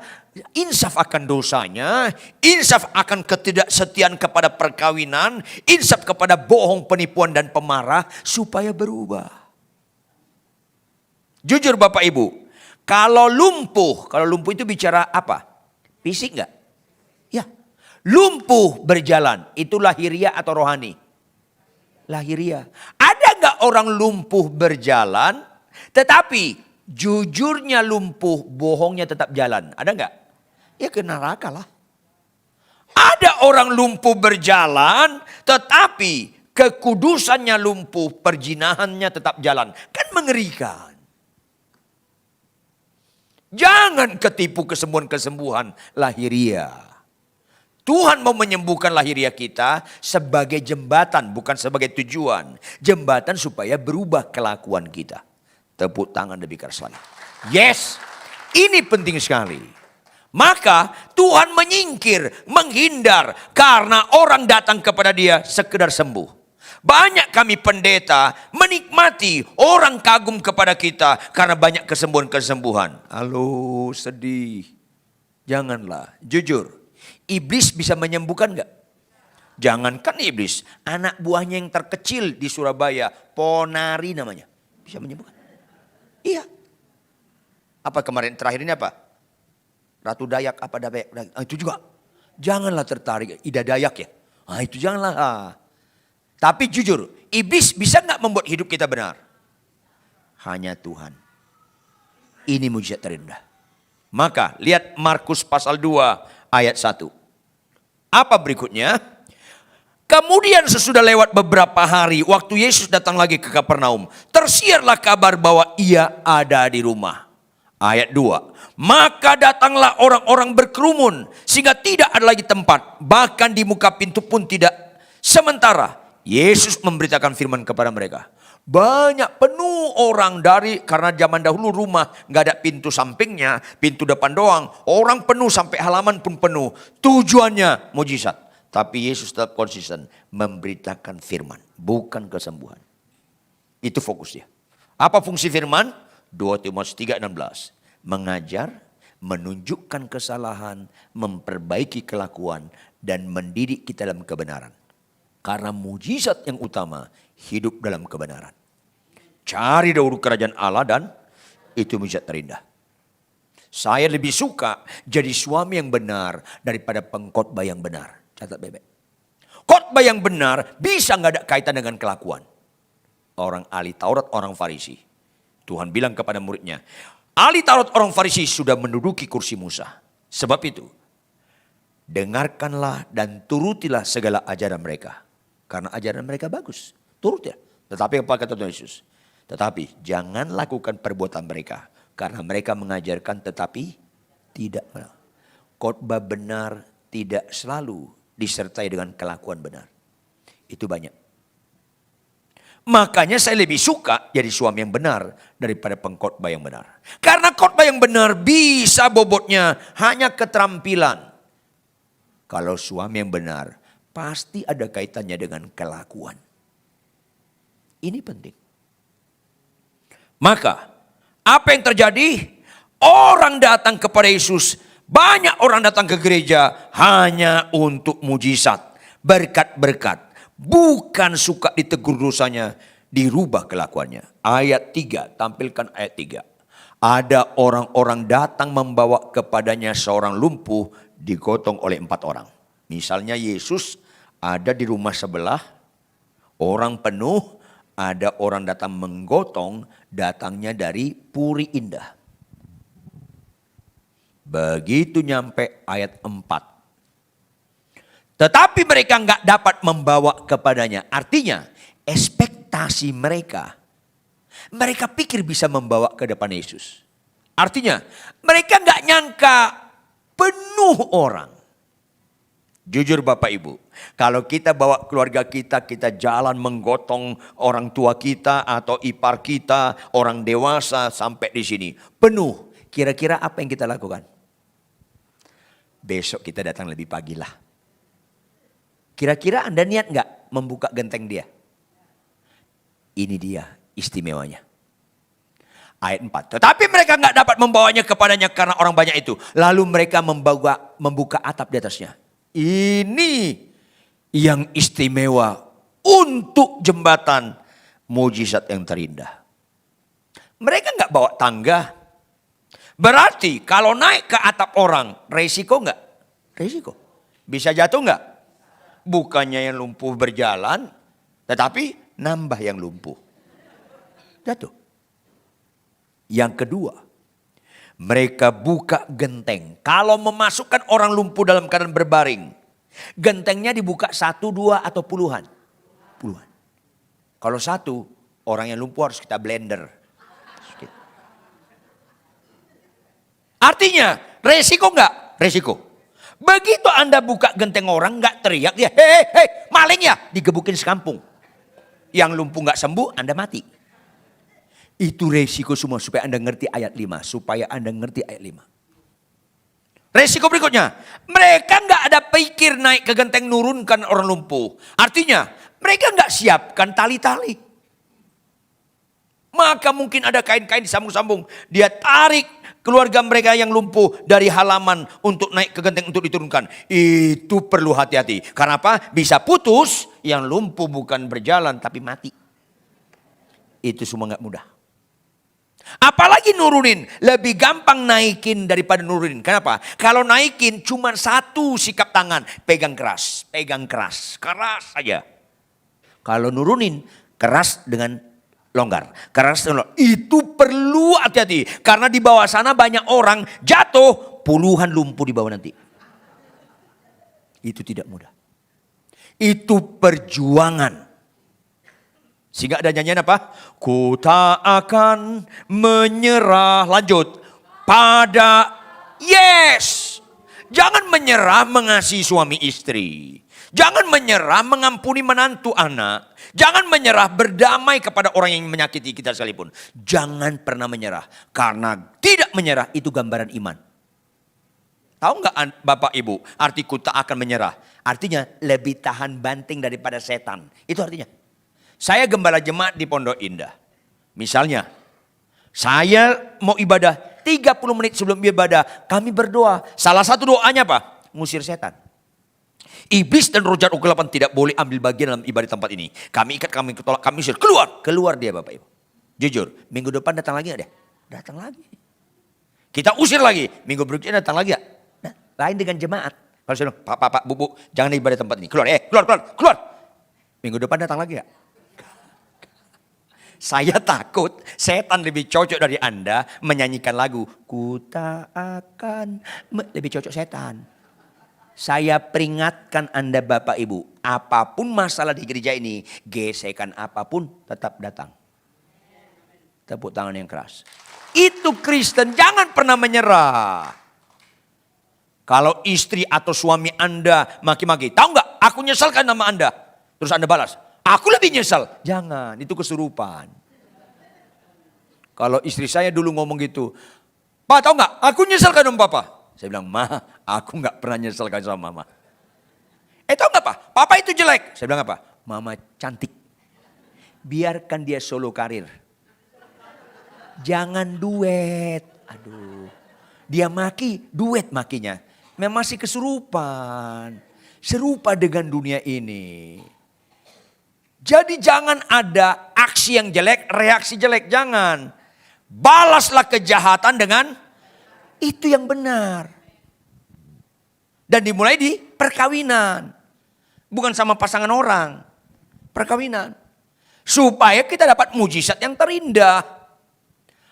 insaf akan dosanya, insaf akan ketidaksetiaan kepada perkawinan, insaf kepada bohong, penipuan dan pemarah supaya berubah. Jujur Bapak Ibu, kalau lumpuh itu bicara apa? Fisik enggak? Ya. Lumpuh berjalan, itu lahiriah atau rohani? Lahiriah. Ada enggak orang lumpuh berjalan, tetapi jujurnya lumpuh, bohongnya tetap jalan? Ada enggak? Ya ke neraka lah. Ada orang lumpuh berjalan, tetapi kekudusannya lumpuh, perjinahannya tetap jalan. Kan mengerikan. Jangan ketipu kesembuhan-kesembuhan lahiriah. Tuhan mau menyembuhkan lahiriah kita sebagai jembatan, bukan sebagai tujuan. Jembatan supaya berubah kelakuan kita. Tepuk tangan lebih keras lagi. Yes, ini penting sekali. Maka Tuhan menyingkir, menghindar karena orang datang kepada dia sekedar sembuh. Banyak kami pendeta menikmati orang kagum kepada kita karena banyak kesembuhan-kesembuhan. Halo, sedih. Janganlah, jujur. Iblis bisa menyembuhkan enggak? Jangankan iblis, anak buahnya yang terkecil di Surabaya, Ponari namanya, bisa menyembuhkan. Iya. Apa kemarin terakhir ini apa? Ratu Dayak apa Dayak? Itu juga. Janganlah tertarik, Ida Dayak ya. Itu janganlah. Tapi jujur, iblis bisa nggak membuat hidup kita benar? Hanya Tuhan. Ini mujizat terindah. Maka lihat Markus pasal 2 ayat 1. Apa berikutnya? Kemudian sesudah lewat beberapa hari, waktu Yesus datang lagi ke Kapernaum, tersiarlah kabar bahwa ia ada di rumah. Ayat 2. Maka datanglah orang-orang berkerumun sehingga tidak ada lagi tempat. Bahkan di muka pintu pun tidak. Sementara Yesus memberitakan firman kepada mereka. Banyak penuh orang karena zaman dahulu rumah nggak ada pintu sampingnya, pintu depan doang. Orang penuh sampai halaman pun penuh. Tujuannya mujizat. Tapi Yesus tetap konsisten memberitakan firman, bukan kesembuhan. Itu fokusnya. Apa fungsi firman? 2 Timotius 3:16. Mengajar, menunjukkan kesalahan, memperbaiki kelakuan, dan mendidik kita dalam kebenaran. Karena mujizat yang utama hidup dalam kebenaran. Cari dahulu kerajaan Allah dan itu mujizat terindah. Saya lebih suka jadi suami yang benar daripada pengkhotbah yang benar. Catat bebek. Khotbah yang benar bisa nggak ada kaitan dengan kelakuan. Orang ahli Taurat, orang Farisi. Tuhan bilang kepada muridnya, ahli Taurat orang Farisi sudah menduduki kursi Musa. Sebab itu, dengarkanlah dan turutilah segala ajaran mereka. Karena ajaran mereka bagus. Turut ya. Tetapi apa kata Tuhan Yesus? Tetapi jangan lakukan perbuatan mereka. Karena mereka mengajarkan tetapi tidak. Khotbah benar tidak selalu disertai dengan kelakuan benar. Itu banyak. Makanya saya lebih suka jadi suami yang benar daripada pengkhotbah yang benar. Karena khotbah yang benar bisa bobotnya hanya keterampilan. Kalau suami yang benar pasti ada kaitannya dengan kelakuan. Ini penting. Maka apa yang terjadi? Orang datang kepada Yesus. Banyak orang datang ke gereja hanya untuk mujizat. Berkat-berkat. Bukan suka ditegur dosanya. Dirubah kelakuannya. Ayat 3. Tampilkan ayat 3. Ada orang-orang datang membawa kepadanya seorang lumpuh digotong oleh 4 orang. Misalnya Yesus ada di rumah sebelah, orang penuh, ada orang datang menggotong, datangnya dari Puri Indah. Begitu nyampe ayat 4. Tetapi mereka nggak dapat membawa kepadanya. Artinya ekspektasi mereka pikir bisa membawa ke depan Yesus. Artinya mereka nggak nyangka penuh orang. Jujur Bapak Ibu, kalau kita bawa keluarga kita jalan menggotong orang tua kita atau ipar kita, orang dewasa sampai di sini penuh. Kira-kira apa yang kita lakukan? Besok kita datang lebih pagi lah. Kira-kira Anda niat nggak membuka genteng dia? Ini dia istimewanya. Ayat 4. Tetapi mereka nggak dapat membawanya kepadanya karena orang banyak itu. Lalu mereka membuka atap di atasnya. Ini yang istimewa untuk jembatan mujizat yang terindah. Mereka nggak bawa tangga. Berarti kalau naik ke atap orang, resiko nggak? Resiko. Bisa jatuh nggak? Bukannya yang lumpuh berjalan, tetapi nambah yang lumpuh. Jatuh. Yang kedua, mereka buka genteng. Kalau memasukkan orang lumpuh dalam keadaan berbaring, gentengnya dibuka 1, 2 atau puluhan? Puluhan. Kalau 1, orang yang lumpuh harus kita blender. Artinya, resiko enggak? Resiko. Begitu Anda buka genteng orang, enggak teriak dia, hei, hei, maling ya, digebukin sekampung. Yang lumpuh enggak sembuh, Anda mati. Itu resiko semua supaya Anda ngerti ayat 5. Supaya Anda ngerti ayat 5. Resiko berikutnya, mereka enggak ada pikir naik ke genteng nurunkan orang lumpuh. Artinya, mereka enggak siapkan tali-tali. Maka mungkin ada kain-kain disambung-sambung. Dia tarik keluarga mereka yang lumpuh dari halaman untuk naik ke genteng untuk diturunkan. Itu perlu hati-hati. Karena apa? Bisa putus, yang lumpuh bukan berjalan tapi mati. Itu semua enggak mudah. Apalagi nurunin, lebih gampang naikin daripada nurunin. Kenapa? Kalau naikin cuma satu sikap tangan, pegang keras, keras saja. Kalau nurunin, keras dengan longgar, keras dengan longgar. Itu perlu hati-hati, karena di bawah sana banyak orang jatuh, puluhan lumpuh di bawah nanti. Itu tidak mudah. Itu perjuangan. Sehingga ada nyanyian apa? Ku tak akan menyerah. Lanjut. Pada yes. Jangan menyerah mengasihi suami istri. Jangan menyerah mengampuni menantu anak. Jangan menyerah berdamai kepada orang yang menyakiti kita sekalipun. Jangan pernah menyerah. Karena tidak menyerah itu gambaran iman. Tahu nggak Bapak Ibu? Arti ku tak akan menyerah. Artinya lebih tahan banting daripada setan. Itu artinya. Saya gembala jemaat di Pondok Indah. Misalnya, saya mau ibadah 30 menit sebelum ibadah, kami berdoa. Salah satu doanya apa? Ngusir setan. Iblis dan roh jahat kegelapan tidak boleh ambil bagian dalam ibadah tempat ini. Kami ikat, kami ketolak, kami usir. Keluar dia Bapak Ibu. Jujur, minggu depan datang lagi gak dia? Datang lagi. Kita usir lagi, minggu berikutnya datang lagi gak? Nah, lain dengan jemaat. Kalau saya bilang, Pak, Bu, jangan ibadah tempat ini. Keluar. Minggu depan datang lagi gak? Saya takut setan lebih cocok dari Anda menyanyikan lagu. Ku tak akan, lebih cocok setan. Saya peringatkan Anda Bapak Ibu. Apapun masalah di gereja ini, gesekan apapun tetap datang. Tepuk tangan yang keras. Itu Kristen, jangan pernah menyerah. Kalau istri atau suami Anda maki-maki. Tahu nggak? Aku nyesalkan nama Anda. Terus Anda balas. Aku lebih nyesal. Jangan, itu kesurupan. Kalau istri saya dulu ngomong gitu. Pak tahu nggak, aku nyesalkan sama papa. Saya bilang, Ma, aku nggak pernah nyesalkan sama mama. Tahu nggak Pak, papa itu jelek. Saya bilang apa? Mama cantik. Biarkan dia solo karir. Jangan duet. Aduh, dia maki, duet makinya. Memang masih kesurupan. Serupa dengan dunia ini. Jadi jangan ada aksi yang jelek, reaksi jelek. Jangan. Balaslah kejahatan dengan itu yang benar. Dan dimulai di perkawinan. Bukan sama pasangan orang. Perkawinan. Supaya kita dapat mujizat yang terindah.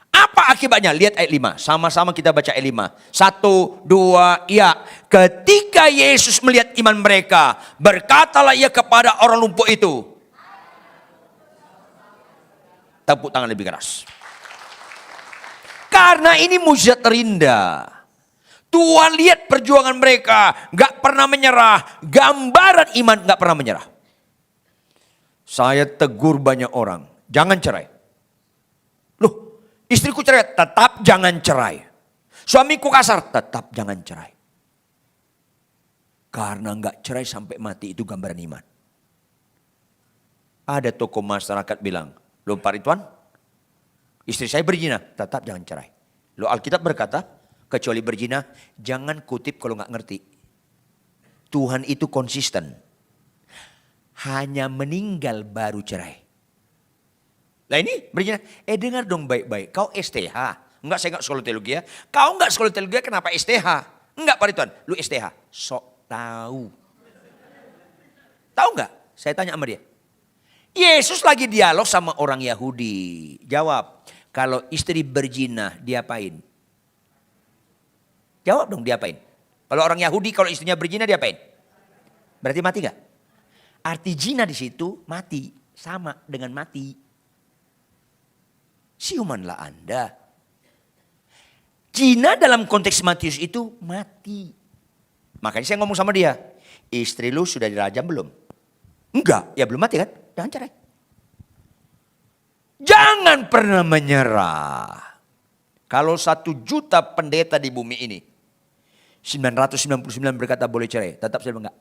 Apa akibatnya? Lihat ayat 5. Sama-sama kita baca ayat 5. 1, 2, ya. Ketika Yesus melihat iman mereka, berkatalah ia kepada orang lumpuh itu. Tepuk tangan lebih keras. Karena ini mujizat terindah. Tuhan lihat perjuangan mereka. Gak pernah menyerah. Gambaran iman gak pernah menyerah. Saya tegur banyak orang. Jangan cerai. Loh, istriku cerai. Tetap jangan cerai. Suamiku kasar. Tetap jangan cerai. Karena gak cerai sampai mati itu gambaran iman. Ada tokoh masyarakat bilang. Loh Pak Ridwan, istri saya berzina, tetap jangan cerai. Loh Alkitab berkata, kecuali berzina, jangan kutip kalau nggak ngerti. Tuhan itu konsisten. Hanya meninggal baru cerai. Nah ini berzina, dengar dong baik-baik, kau STH. Enggak, saya nggak sekolah teologi ya. Kau nggak sekolah teologi kenapa STH? Enggak Pak Ridwan, lu STH. Sok tahu. Tahu nggak? Saya tanya sama dia. Yesus lagi dialog sama orang Yahudi. Jawab, kalau istri berzina diapain? Jawab dong diapain? Kalau orang Yahudi kalau istrinya berzina diapain? Berarti mati gak? Arti zina di situ mati. Sama dengan mati. Siumanlah Anda. Zina dalam konteks Matius itu mati. Makanya saya ngomong sama dia, istri lu sudah dirajam belum? Enggak, ya belum mati kan? Jangan cerai. Jangan pernah menyerah. Kalau 1 juta pendeta di bumi ini, 999 berkata boleh cerai, tetap saya bilang enggak.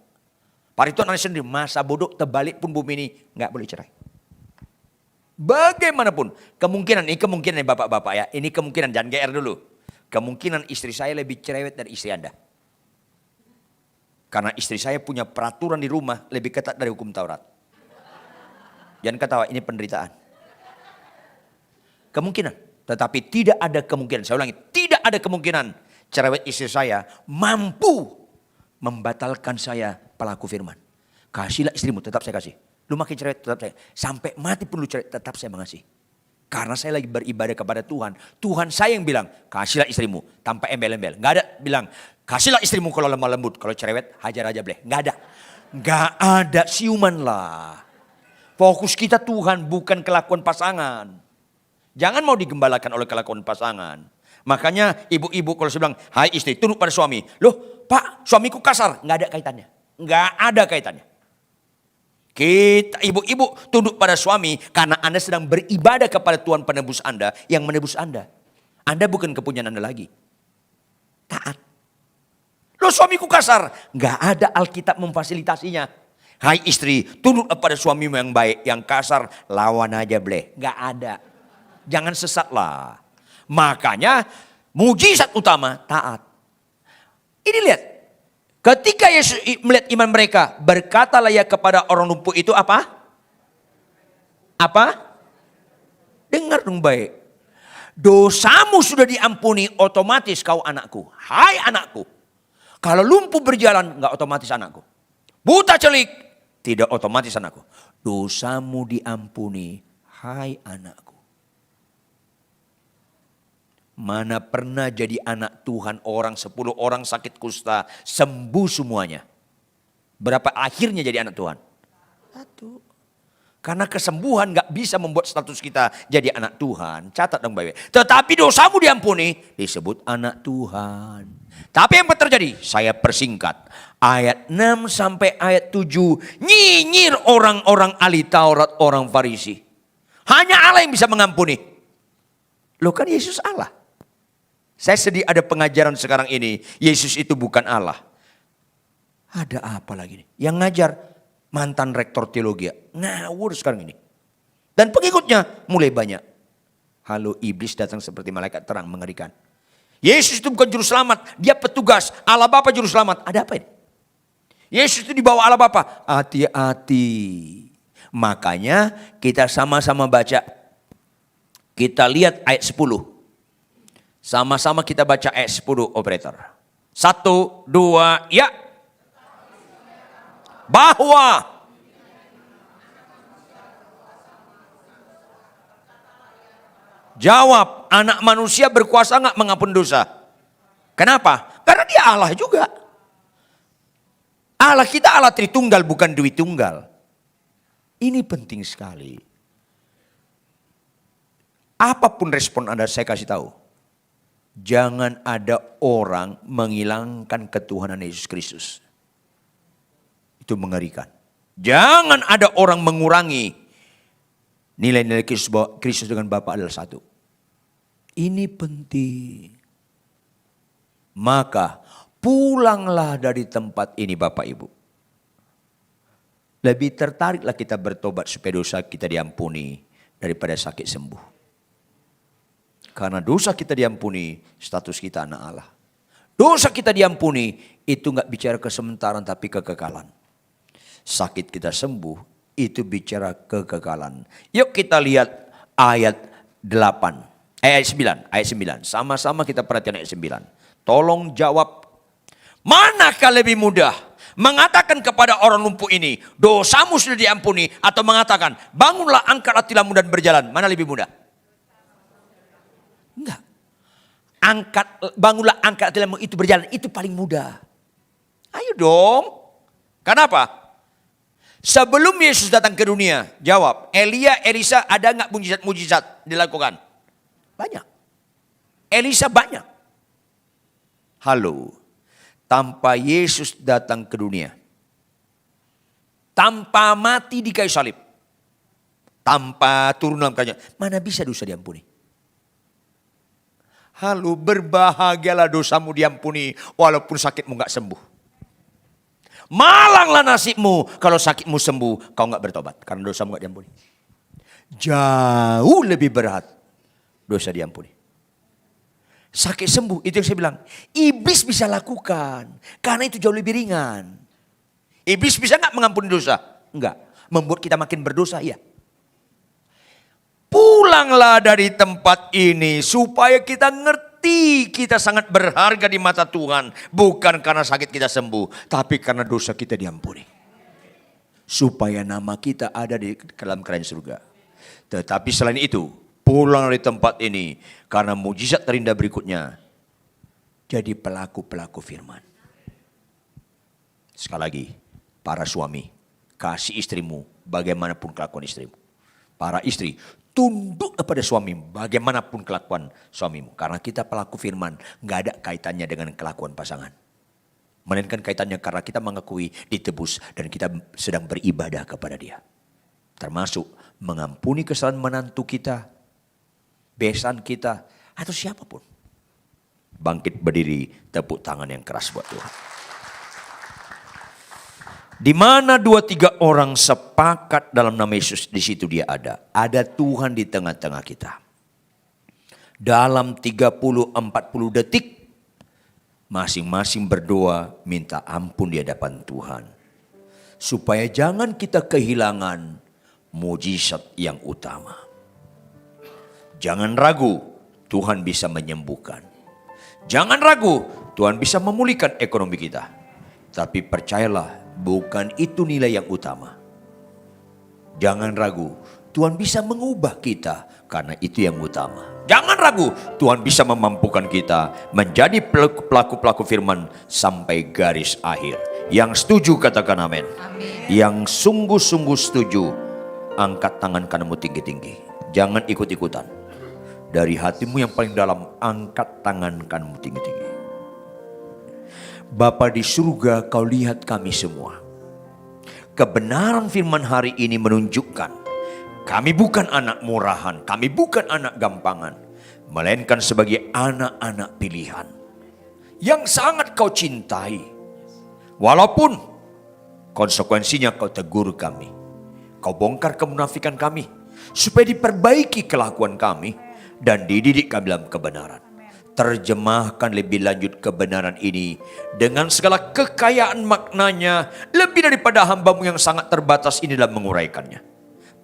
Parituan sendiri, masa bodoh terbalik pun bumi ini enggak boleh cerai. Bagaimanapun, kemungkinan ya bapak-bapak ya, ini kemungkinan, jangan GR dulu. Kemungkinan istri saya lebih cerewet dari istri Anda. Karena istri saya punya peraturan di rumah lebih ketat dari hukum Taurat. Jangan ketawa, ini penderitaan. Kemungkinan, tetapi tidak ada kemungkinan, saya ulangi, tidak ada kemungkinan cerewet istri saya mampu membatalkan saya pelaku firman. Kasihlah istrimu, tetap saya kasih. Lu makin cerewet, tetap saya. Sampai mati pun lu cerewet, tetap saya mengasihi. Karena saya lagi beribadah kepada Tuhan. Tuhan saya yang bilang, kasihlah istrimu tanpa embel-embel. Nggak ada bilang, kasihlah istrimu kalau lemah lembut. Kalau cerewet, hajar aja boleh. Nggak ada. Nggak ada, siuman lah. Fokus kita Tuhan, bukan kelakuan pasangan. Jangan mau digembalakan oleh kelakuan pasangan. Makanya ibu-ibu kalau saya bilang, hai istri, tunduk pada suami. Loh pak, suamiku kasar. Nggak ada kaitannya. Nggak ada kaitannya. Kita ibu-ibu tunduk pada suami karena Anda sedang beribadah kepada Tuhan penebus Anda yang menebus Anda. Anda bukan kepunyaan Anda lagi. Taat. Loh suamiku kasar. Nggak ada Alkitab memfasilitasinya. Hai istri, tunduk pada suamimu yang baik. Yang kasar, lawan aja boleh. Nggak ada. Jangan sesatlah. Makanya mujizat utama taat. Ini lihat. Ketika Yesus melihat iman mereka, berkatalah ia kepada orang lumpuh itu apa? Apa? Dengar dong baik. Dosamu sudah diampuni, otomatis kau anakku. Hai anakku. Kalau lumpuh berjalan, enggak otomatis anakku. Buta celik, tidak otomatis anakku. Dosamu diampuni, hai anakku. Mana pernah jadi anak Tuhan orang 10 orang sakit kusta sembuh semuanya. Berapa akhirnya jadi anak Tuhan? 1. Karena kesembuhan gak bisa membuat status kita jadi anak Tuhan. Catat dong baik. Tetapi dosamu diampuni disebut anak Tuhan. Tapi yang terjadi, saya persingkat. Ayat 6 sampai ayat 7 nyinyir orang-orang ahli Taurat, orang Farisi. Hanya Allah yang bisa mengampuni. Loh kan Yesus Allah. Saya sedih ada pengajaran sekarang ini. Yesus itu bukan Allah. Ada apa lagi nih? Yang ngajar mantan rektor teologi. Ngawur sekarang ini. Dan pengikutnya mulai banyak. Halo iblis datang seperti malaikat terang mengerikan. Yesus itu bukan juru selamat. Dia petugas. Allah Bapa juru selamat. Ada apa ini? Yesus itu dibawa Allah Bapa. Hati-hati. Makanya kita sama-sama baca. Kita lihat ayat 10. Sama-sama kita baca ayat 10 operator. 1, 2, ya. Bahwa jawab, anak manusia berkuasa enggak mengampuni dosa? Kenapa? Karena dia Allah juga. Allah kita Allah Tritunggal bukan Dwi Tunggal. Ini penting sekali. Apapun respon Anda saya kasih tahu. Jangan ada orang menghilangkan ketuhanan Yesus Kristus. Itu mengerikan. Jangan ada orang mengurangi nilai-nilai Kristus dengan Bapa adalah satu. Ini penting. Maka pulanglah dari tempat ini Bapak Ibu. Lebih tertariklah kita bertobat supaya dosa kita diampuni daripada sakit sembuh. Karena dosa kita diampuni, status kita anak Allah. Dosa kita diampuni, itu enggak bicara kesementaraan tapi kekekalan. Sakit kita sembuh, itu bicara kekekalan. Yuk kita lihat ayat 8. Ayat 9. Sama-sama kita perhatikan ayat 9. Tolong jawab. Manakah lebih mudah? Mengatakan kepada orang lumpuh ini, dosamu sudah diampuni. Atau mengatakan, bangunlah, angkatlah tilammu dan berjalan. Mana lebih mudah? Enggak. Bangunlah, angkat tilammu itu berjalan. Itu paling mudah. Ayo dong. Kenapa? Sebelum Yesus datang ke dunia, jawab, Elia, Elisa ada enggak mujizat-mujizat dilakukan? Banyak. Elisa banyak. Halo, tanpa Yesus datang ke dunia, tanpa mati di kayu salib, tanpa turun dalam kerajaan, mana bisa dosa diampuni? Halo, berbahagialah dosamu diampuni walaupun sakitmu gak sembuh. Malanglah nasibmu kalau sakitmu sembuh, kau gak bertobat karena dosamu gak diampuni. Jauh lebih berat dosa diampuni. Sakit sembuh, itu yang saya bilang. Iblis bisa lakukan, karena itu jauh lebih ringan. Iblis bisa gak mengampuni dosa? Enggak. Membuat kita makin berdosa, iya. Pulanglah dari tempat ini supaya kita ngerti kita sangat berharga di mata Tuhan. Bukan karena sakit kita sembuh, tapi karena dosa kita diampuni. Supaya nama kita ada di dalam kerajaan surga. Tetapi selain itu, pulang dari tempat ini karena mujizat terindah berikutnya. Jadi pelaku-pelaku firman. Sekali lagi, para suami, kasih istrimu bagaimanapun kelakuan istrimu. Para istri, tunduk kepada suami bagaimanapun kelakuan suamimu. Karena kita pelaku firman, gak ada kaitannya dengan kelakuan pasangan. Melainkan kaitannya karena kita mengakui ditebus dan kita sedang beribadah kepada Dia. Termasuk mengampuni kesalahan menantu kita, besan kita, atau siapapun. Bangkit berdiri, tepuk tangan yang keras buat Tuhan. Di mana 2-3 orang sepakat dalam nama Yesus, di situ Dia ada. Ada Tuhan di tengah-tengah kita. Dalam 30-40 detik, masing-masing berdoa minta ampun di hadapan Tuhan. Supaya jangan kita kehilangan mujizat yang utama. Jangan ragu, Tuhan bisa menyembuhkan. Jangan ragu, Tuhan bisa memulihkan ekonomi kita. Tapi percayalah, bukan itu nilai yang utama. Jangan ragu, Tuhan bisa mengubah kita karena itu yang utama. Jangan ragu, Tuhan bisa memampukan kita menjadi pelaku-pelaku firman sampai garis akhir. Yang setuju katakan amin. Yang sungguh-sungguh setuju, angkat tangan kananmu tinggi-tinggi. Jangan ikut-ikutan. Dari hatimu yang paling dalam, angkat tangan kananmu tinggi-tinggi. Bapa di surga, Kau lihat kami semua. Kebenaran firman hari ini menunjukkan kami bukan anak murahan, kami bukan anak gampangan, melainkan sebagai anak-anak pilihan yang sangat Kau cintai. Walaupun konsekuensinya Kau tegur kami, Kau bongkar kemunafikan kami, supaya diperbaiki kelakuan kami dan dididik kami dalam kebenaran. Terjemahkan lebih lanjut kebenaran ini dengan segala kekayaan maknanya, lebih daripada hamba-Mu yang sangat terbatas ini dalam menguraikannya.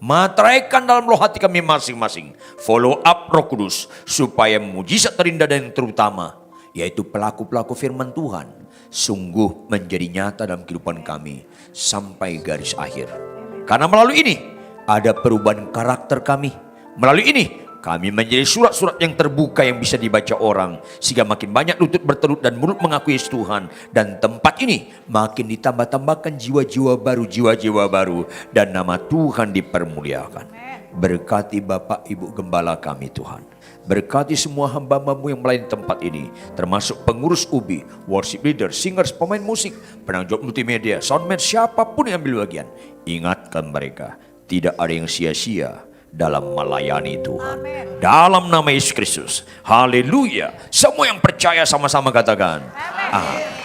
Materaikan dalam roh hati kami masing-masing. Follow up Roh Kudus supaya mujizat terindah dan terutama, yaitu pelaku-pelaku firman Tuhan, sungguh menjadi nyata dalam kehidupan kami sampai garis akhir. Karena melalui ini ada perubahan karakter kami. Melalui ini kami menjadi surat-surat yang terbuka yang bisa dibaca orang. Sehingga makin banyak lutut bertelut dan mulut mengakui Yesus Tuhan. Dan tempat ini makin ditambah-tambahkan jiwa-jiwa baru. Dan nama Tuhan dipermuliakan. Berkati Bapak Ibu Gembala kami Tuhan. Berkati semua hamba-Mu yang melayani tempat ini. Termasuk pengurus UBI, worship leader, singers, pemain musik, penanggung jawab multimedia, soundman, siapapun yang ambil bagian. Ingatkan mereka, tidak ada yang sia-sia dalam melayani Tuhan. Amen. Dalam nama Yesus Kristus. Haleluya. Semua yang percaya sama-sama katakan. Amin.